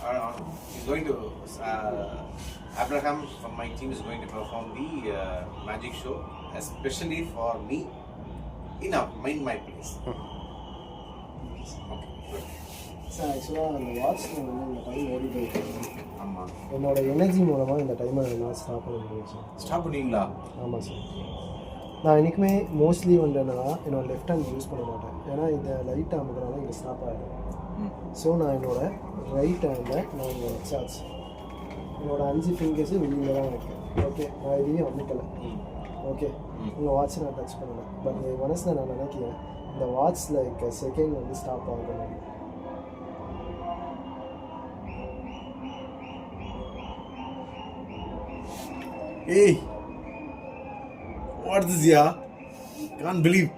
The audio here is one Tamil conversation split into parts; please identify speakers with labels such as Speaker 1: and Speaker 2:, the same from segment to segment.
Speaker 1: He's going to. Abraham from my team is going to perform the magic show, especially for me in my place. Okay, good.
Speaker 2: Sir ஆக்சுவலாக அந்த வாட்சில் வந்து இந்த டைம் ஓடிட்டு இருக்கு.
Speaker 1: ஆமாம்.
Speaker 2: என்னோட எனர்ஜி மூலமாக இந்த டைமை நான் ஸ்டாப் பண்ண முடியும் சார்.
Speaker 1: ஸ்டாப் பண்ணுவீங்களா?
Speaker 2: ஆமாம் சார். நான் என்றைக்குமே மோஸ்ட்லி வந்து என்னன்னா என்னோட லெஃப்ட் ஹேண்ட் யூஸ் பண்ண மாட்டேன். ஏன்னா இந்த லைட் அமுக்கிறனால இங்கே ஸ்டாப் ஆகிடும். ஸோ நான் என்னோட ரைட் ஹேண்டை நான் இங்கே வச்சாச்சு. என்னோட 5 ஃபிங்கர்ஸும் வெளியில் தான் இருக்குது. ஓகே, நான் இதையும் அமுக்கலை. ஓகே, உங்கள் வாட்சை நான் டச் பண்ணலை. பட் என் மனசில் நான் நினைக்கிறேன் இந்த வாட்ச் லைக் செகண்ட் வந்து ஸ்டாப் ஆகணும்.
Speaker 1: Hey, what is this, yeah? Can't believe.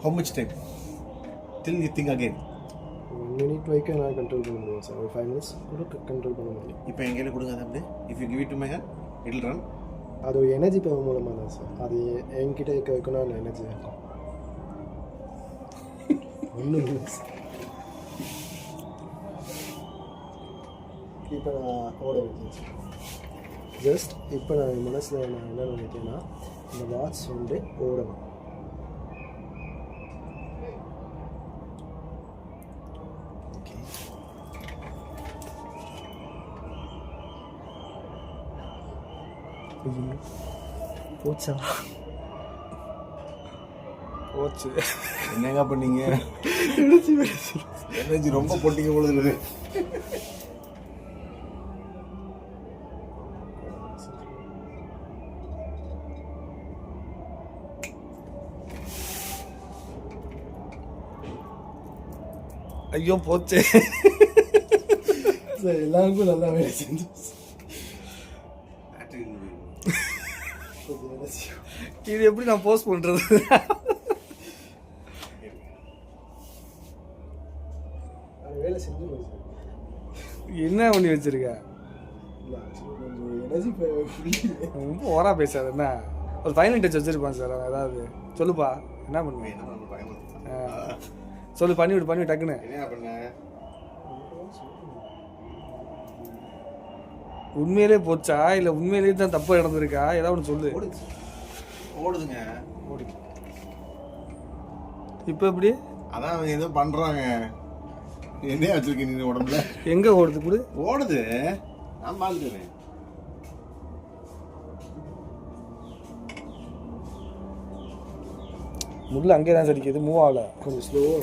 Speaker 1: How much time? Till you think again.
Speaker 2: 1 minute வரைக்கும் நான் கண்ட்ரோல் பண்ண முடியும் சார். ஒரு 5 minutes கூட கண்ட்ரோல் பண்ண முடியும்.
Speaker 1: இப்போ எங்கேயில கொடுங்க அது அப்படியே. If you give it to my hand, it will run.
Speaker 2: அது ஒரு எனர்ஜி பவர் மூலமாக தான் சார். அது என்கிட்ட இருக்க வைக்கணும் அந்த எனர்ஜி இருக்கும். ஒன்றும் இல்லை சார். இப்போ நான் ஓட வைக்கிறேன் சார். ஜஸ்ட் இப்போ நான் என் மனசில் நான் என்ன நினைக்கிறேன்னா இந்த வாட்ச் வந்து ஓடணும். போச்சா? போச்சு.
Speaker 1: என்னங்க பண்ணீங்க? எனர்ஜி ரொம்ப போட்டீங்க போல இருக்குது.
Speaker 3: ஐயோ போச்சு.
Speaker 2: சார் எல்லாருக்கும் நல்லா வேலை செஞ்சு
Speaker 3: இது எப்படி நான் போஸ்ட் பண்றது?
Speaker 2: வேலை செஞ்சுருவேன் சார்.
Speaker 3: என்ன பண்ணி வச்சிருக்க?
Speaker 2: இல்லை ஆக்சுவலி கொஞ்சம் எனர்ஜி
Speaker 3: ரொம்ப ஓரா பேசாது. என்ன ஒரு ஃபைனல் டச் வச்சிருப்பான் சார். அவன் ஏதாவது சொல்லுப்பா, என்ன பண்ணுவேன்? சொல்லு, பண்ணிவிடு டக்குன்னு.
Speaker 1: என்ன பண்ண?
Speaker 3: உண்மையிலே போச்சா இல்லை உண்மையிலேயே தான் தப்பு நடந்திருக்கா? ஏதாவது ஒன்று சொல்லு.
Speaker 1: ஓடுதுங்க.
Speaker 2: ஓடி
Speaker 3: இப்போ எப்படி?
Speaker 1: அதான் அவங்க ஏதோ பண்றாங்க. என்ன வச்சிருக்கீங்க நீங்க உடம்புல?
Speaker 3: எங்க ஓடுது? கூட
Speaker 1: ஓடுது. நான் பாத்துக்கிறேன்.
Speaker 3: முள்ள அங்கே தான் சரிக்குது, மூவ் ஆகல.
Speaker 2: கொஞ்சம் ஸ்லோவாக